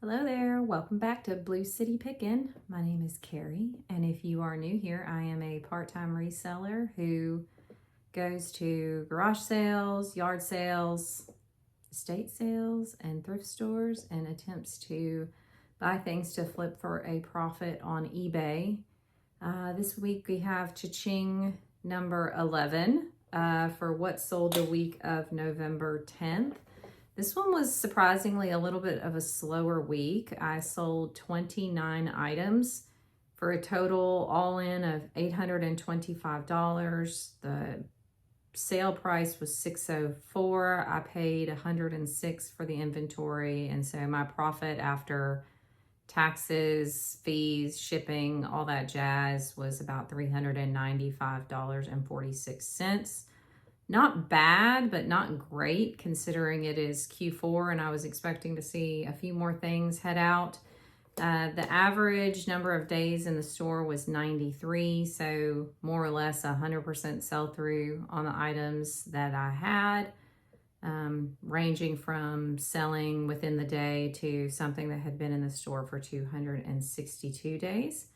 Hello there, welcome back to Blue City Pickin. My name is Carrie, and if you are new here, I am a part-time reseller who goes to garage sales, yard sales, estate sales, and thrift stores and attempts to buy things to flip for a profit on eBay. This week we have Ching number 11 for what sold the week of November 10th. This one was surprisingly a little bit of a slower week. I sold 29 items for a total all-in of $825. The sale price was $604. I paid $106 for the inventory, and so my profit after taxes, fees, shipping, all that jazz was about $395.46. Not bad, but not great considering it is Q4 and I was expecting to see a few more things head out. The average number of days in the store was 93, so more or less 100% sell-through on the items that I had, ranging from selling within the day to something that had been in the store for 262 days.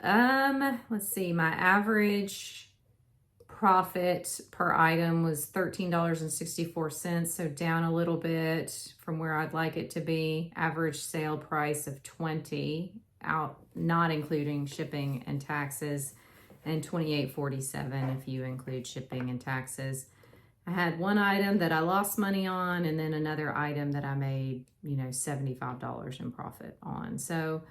Let's see, my average profit per item was $13.64, so down a little bit from where I'd like it to be. Average sale price of $20, out not including shipping and taxes, and $28.47 if you include shipping and taxes. I had one item that I lost money on, and then another item that I made, $75 in profit on. So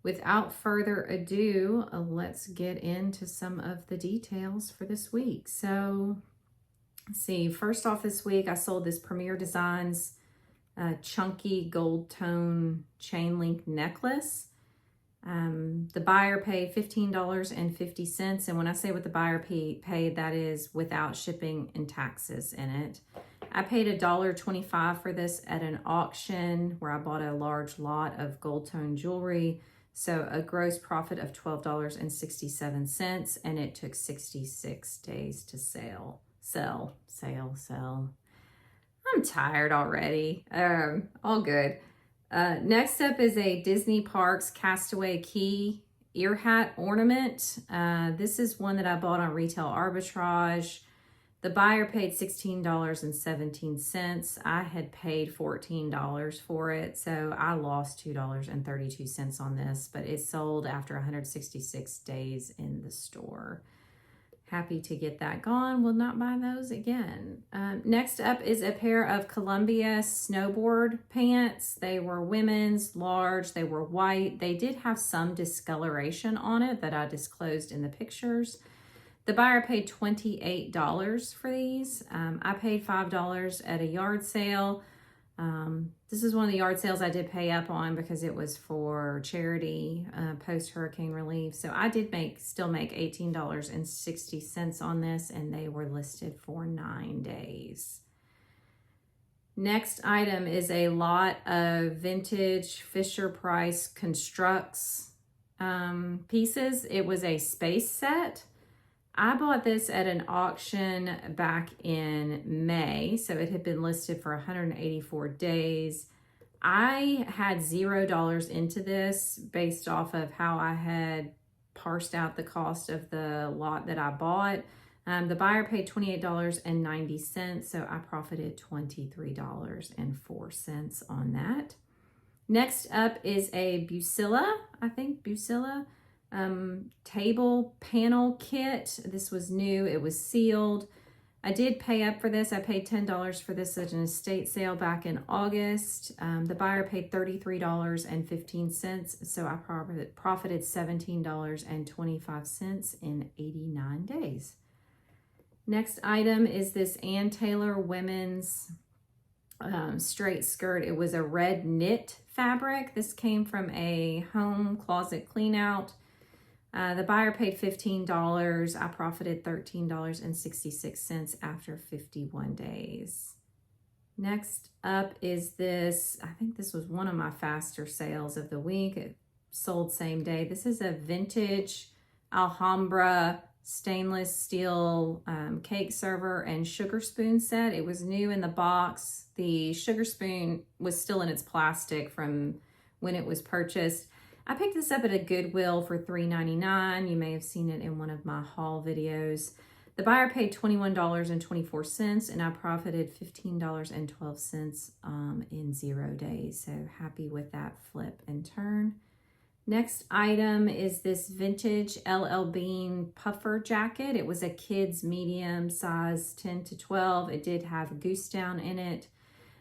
without further ado, let's get into some of the details for this week. So let's see, first off this week, I sold this Premier Designs chunky gold tone chain link necklace. The buyer paid $15.50. And when I say what the buyer paid, that is without shipping and taxes in it. I paid $1.25 for this at an auction where I bought a large lot of gold tone jewelry. So a gross profit of $12.67, and it took 66 days to sell. I'm tired already. All good. Next up is a Disney Parks Castaway Key ear hat ornament. This is one that I bought on Retail Arbitrage. The buyer paid $16.17. I had paid $14 for it, so I lost $2.32 on this, but it sold after 166 days in the store. Happy to get that gone. Will not buy those again. Next up is a pair of Columbia snowboard pants. They were women's, large. They were white. They did have some discoloration on it that I disclosed in the pictures. The buyer paid $28 for these. I paid $5 at a yard sale. This is one of the yard sales I did pay up on because it was for charity, post-hurricane relief. So I did still make $18.60 on this, and they were listed for 9 days. Next item is a lot of vintage Fisher-Price Constructs pieces. It was a space set. I bought this at an auction back in May, so it had been listed for 184 days. I had $0 into this based off of how I had parsed out the cost of the lot that I bought. The buyer paid $28.90, so I profited $23.04 on that. Next up is a Bucilla, table panel kit. This was new. It was sealed. I did pay up for this. I paid $10 for this at an estate sale back in August. The buyer paid $33.15, so I profited $17.25 in 89 days. Next item is this Ann Taylor women's straight skirt. It was a red knit fabric. This came from a home closet clean out. The buyer paid $15. I profited $13.66 after 51 days. Next up is this. I think this was one of my faster sales of the week. It sold same day. This is a vintage Alhambra stainless steel cake server and sugar spoon set. It was new in the box. The sugar spoon was still in its plastic from when it was purchased. I picked this up at a Goodwill for $3.99. You may have seen it in one of my haul videos. The buyer paid $21.24 and I profited $15.12 in 0 days. So happy with that flip and turn. Next item is this vintage LL Bean puffer jacket. It was a kid's medium size 10 to 12. It did have goose down in it.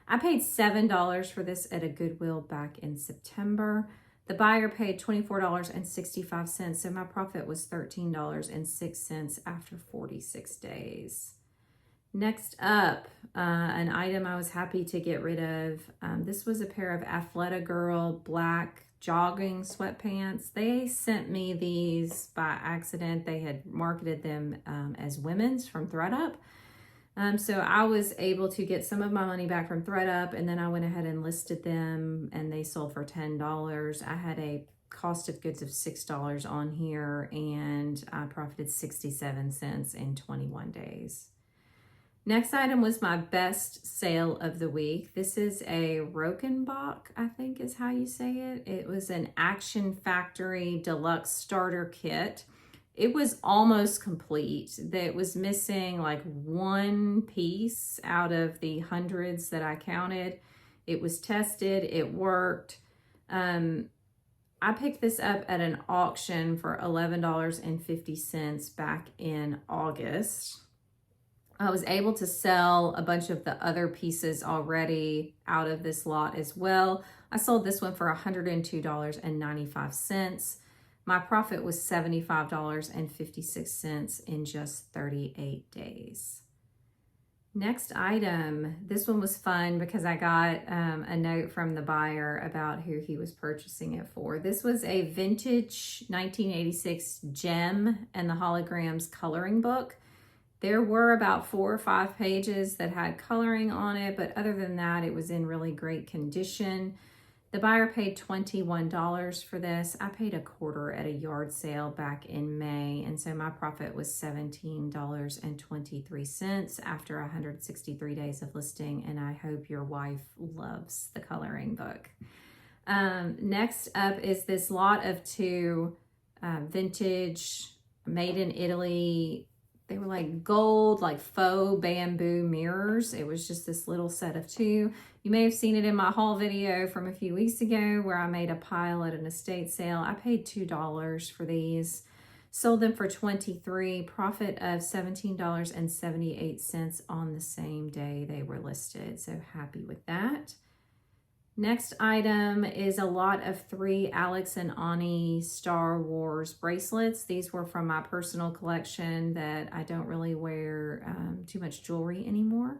I paid $7 for this at a Goodwill back in September. The buyer paid $24.65, so my profit was $13.06 after 46 days. Next up, an item I was happy to get rid of. This was a pair of Athleta Girl black jogging sweatpants. They sent me these by accident. They had marketed them as women's from ThredUp. So I was able to get some of my money back from ThredUp, and then I went ahead and listed them and they sold for $10. I had a cost of goods of $6 on here and I profited 67 cents in 21 days. Next item was my best sale of the week. This is a Rokenbach, I think is how you say it. It was an Action Factory Deluxe Starter Kit. It was almost complete. It was missing like one piece out of the hundreds that I counted. It was tested, it worked. I picked this up at an auction for $11.50 back in August. I was able to sell a bunch of the other pieces already out of this lot as well. I sold this one for $102.95. My profit was $75.56 in just 38 days. Next item, this one was fun because I got a note from the buyer about who he was purchasing it for. This was a vintage 1986 Gem and the Holograms coloring book. There were about 4 or 5 pages that had coloring on it, but other than that, it was in really great condition. The buyer paid $21 for this. I paid $0.25 at a yard sale back in May, and so my profit was $17.23 after 163 days of listing, and I hope your wife loves the coloring book. Next up is this lot of 2 vintage, made in Italy. They were like gold, like faux bamboo mirrors. It was just this little set of 2. You may have seen it in my haul video from a few weeks ago where I made a pile at an estate sale. I paid $2 for these. Sold them for $23, profit of $17.78 on the same day they were listed. So happy with that. Next item is a lot of 3 Alex and Ani Star Wars bracelets. These were from my personal collection that I don't really wear too much jewelry anymore.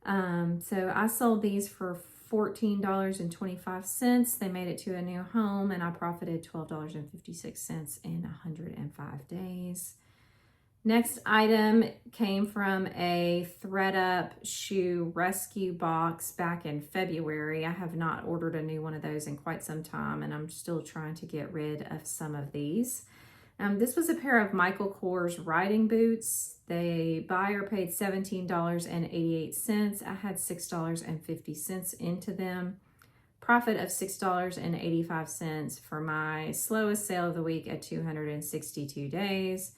So I sold these for $14.25. They made it to a new home and I profited $12.56 in 105 days. Next item came from a ThredUp shoe rescue box back in February. I have not ordered a new one of those in quite some time, and I'm still trying to get rid of some of these. This was a pair of Michael Kors riding boots. The buyer paid $17.88. I had $6.50 into them. Profit of $6.85 for my slowest sale of the week at 262 days.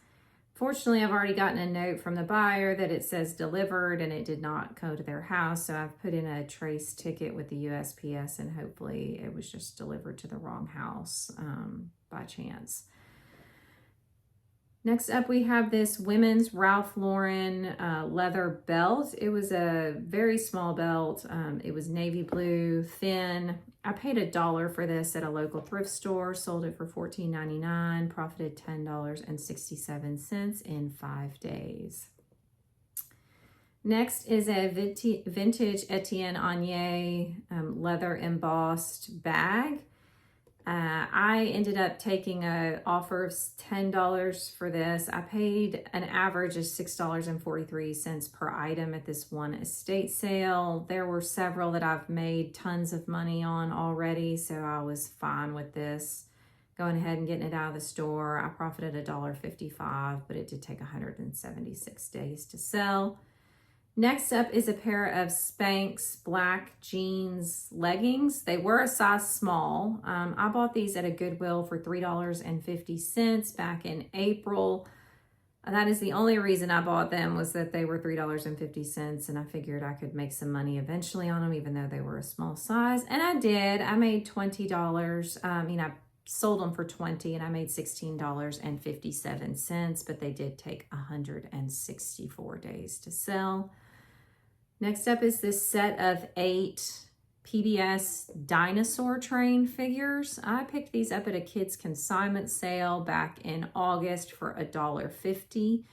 Fortunately, I've already gotten a note from the buyer that it says delivered and it did not go to their house. So I've put in a trace ticket with the USPS and hopefully it was just delivered to the wrong house by chance. Next up, we have this women's Ralph Lauren leather belt. It was a very small belt. It was navy blue, thin. I paid $1 for this at a local thrift store, sold it for $14.99, profited $10.67 in 5 days. Next is a vintage Etienne Anier leather embossed bag. I ended up taking an offer of $10 for this. I paid an average of $6.43 per item at this one estate sale. There were several that I've made tons of money on already, so I was fine with this. going ahead and getting it out of the store. I profited $1.55, but it did take 176 days to sell. Next up is a pair of Spanx black jeans leggings. They were a size small. I bought these at a Goodwill for $3.50 back in April. That is the only reason I bought them, was that they were $3.50, and I figured I could make some money eventually on them, even though they were a small size. And I did. I made $20. I sold them for $20 and I made $16.57, but they did take 164 days to sell. Next up is this set of 8 PBS dinosaur train figures. I picked these up at a kids consignment sale back in August for $1.50.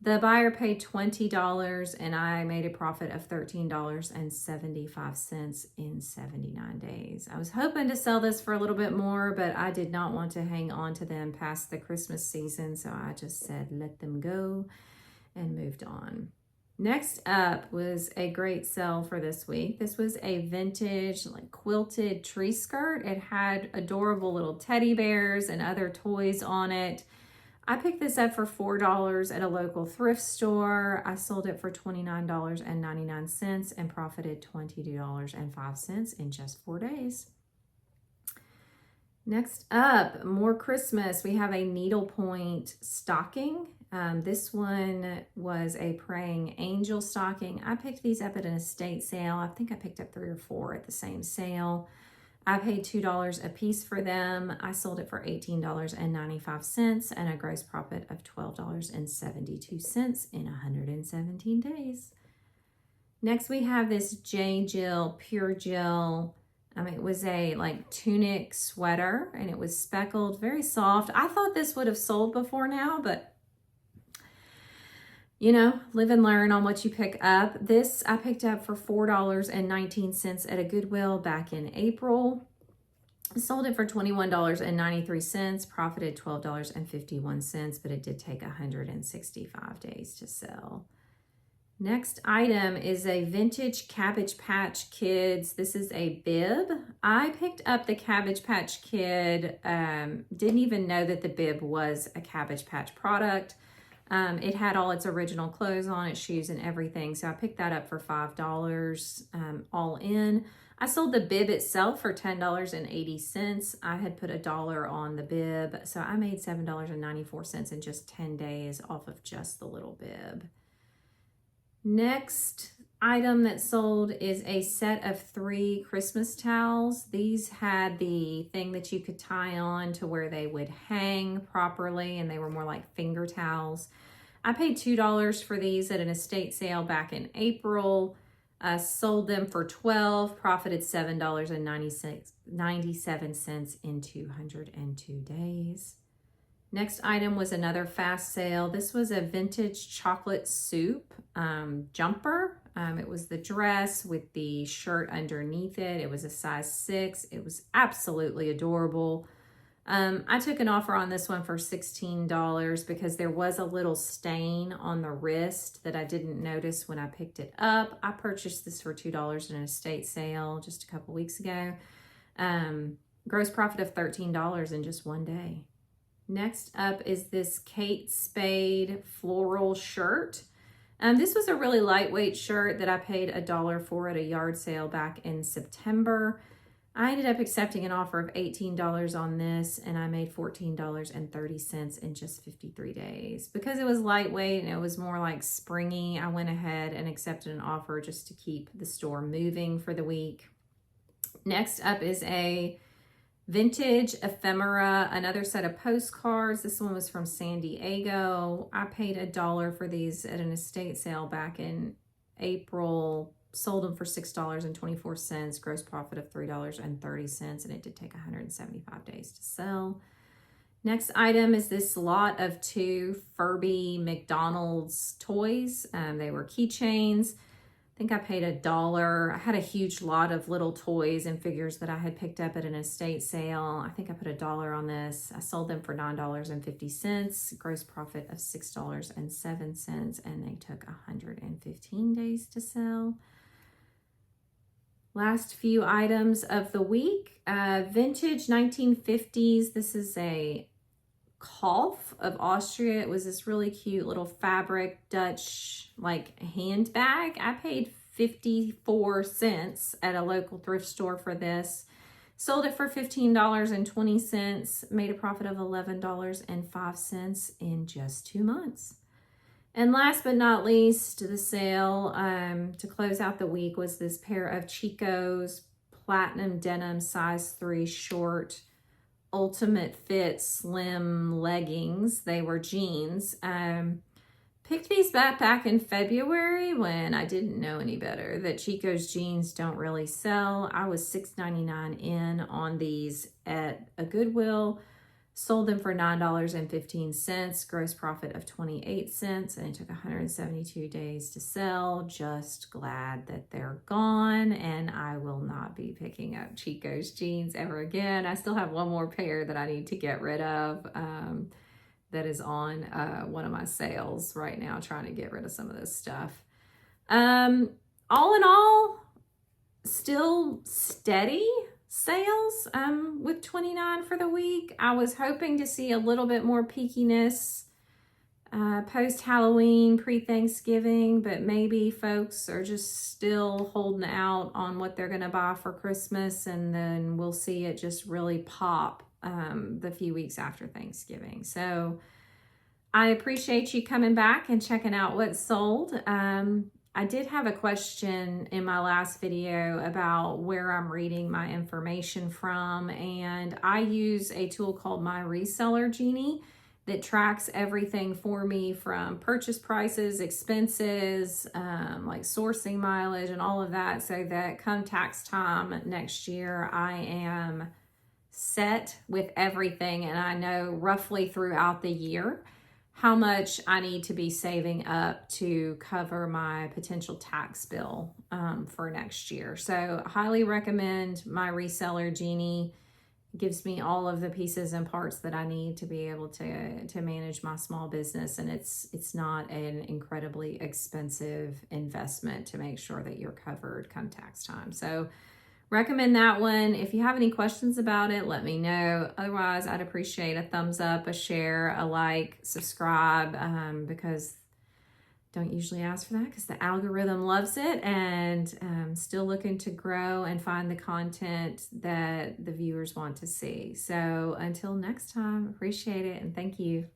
The buyer paid $20 and I made a profit of $13.75 in 79 days. I was hoping to sell this for a little bit more, but I did not want to hang on to them past the Christmas season, so I just said let them go and moved on. Next up was a great sale for this week. This was a vintage quilted tree skirt. It had adorable little teddy bears and other toys on it. I picked this up for $4 at a local thrift store. I sold it for $29.99 and profited $22.05 in just 4 days. Next up, more Christmas. We have a needlepoint stocking. This one was a praying angel stocking. I picked these up at an estate sale. I think I picked up 3 or 4 at the same sale. I paid $2 a piece for them. I sold it for $18.95 and a gross profit of $12.72 in 117 days. Next, we have this J. Jill Pure Jill. It was a tunic sweater and it was speckled, very soft. I thought this would have sold before now, but live and learn on what you pick up. This I picked up for $4.19 at a Goodwill back in April. I sold it for $21.93, profited $12.51, but it did take 165 days to sell. Next item is a vintage Cabbage Patch Kids. This is a bib. I picked up the Cabbage Patch Kid, didn't even know that the bib was a Cabbage Patch product. It had all its original clothes on it, shoes and everything. So I picked that up for $5 all in. I sold the bib itself for $10.80. I had put $1 on the bib. So I made $7.94 in just 10 days off of just the little bib. Next item that sold is a set of 3 Christmas towels. These had the thing that you could tie on to where they would hang properly, and they were more like finger towels. I paid $2 for these at an estate sale back in April. Sold them for $12, profited $7.97 in 202 days. Next item was another fast sale. This was a vintage chocolate soup jumper. It was the dress with the shirt underneath it. It was a size 6. It was absolutely adorable. I took an offer on this one for $16 because there was a little stain on the wrist that I didn't notice when I picked it up. I purchased this for $2 in an estate sale just a couple weeks ago. Gross profit of $13 in just 1 day. Next up is this Kate Spade floral shirt. This was a really lightweight shirt that I paid $1 for at a yard sale back in September. I ended up accepting an offer of $18 on this, and I made $14.30 in just 53 days. Because it was lightweight and it was more like springy, I went ahead and accepted an offer just to keep the store moving for the week. Next up is a vintage ephemera, another set of postcards. This one was from San Diego. I paid $1 for these at an estate sale back in April. Sold them for $6.24, gross profit of $3.30, and it did take 175 days to sell. Next item is this lot of 2 Furby McDonald's toys. They were keychains. I think I paid $1. I had a huge lot of little toys and figures that I had picked up at an estate sale. I think I put $1 on this. I sold them for $9.50, gross profit of $6.07, and they took 115 days to sell. Last few items of the week. Vintage 1950s. This is a Kauf of Austria. It was this really cute little fabric Dutch like handbag. I paid 54 cents at a local thrift store for this. Sold it for $15.20, made a profit of $11.05 in just 2 months. And last but not least, the sale to close out the week was this pair of Chico's platinum denim size 3 short ultimate fit slim leggings. They were jeans. Picked these back in February when I didn't know any better that Chico's jeans don't really sell. I was $6.99 in on these at a Goodwill. Sold them for $9.15, gross profit of 28 cents, and it took 172 days to sell. Just glad that they're gone, and I will not be picking up Chico's jeans ever again. I still have one more pair that I need to get rid of that is on one of my sales right now, trying to get rid of some of this stuff. All in all, still steady sales with 29 for the week. I was hoping to see a little bit more peakiness post-Halloween, pre-Thanksgiving, but maybe folks are just still holding out on what they're going to buy for Christmas, and then we'll see it just really pop the few weeks after Thanksgiving. So I appreciate you coming back and checking out what's sold. I did have a question in my last video about where I'm reading my information from, and I use a tool called My Reseller Genie that tracks everything for me from purchase prices, expenses, like sourcing mileage and all of that, so that come tax time next year, I am set with everything and I know roughly throughout the year how much I need to be saving up to cover my potential tax bill for next year. So highly recommend My Reseller Genie. It gives me all of the pieces and parts that I need to be able to manage my small business, and it's not an incredibly expensive investment to make sure that you're covered come tax time. So recommend that one. If you have any questions about it, let me know. Otherwise, I'd appreciate a thumbs up, a share, a like, subscribe, because don't usually ask for that because the algorithm loves it, and still looking to grow and find the content that the viewers want to see. So until next time, appreciate it and thank you.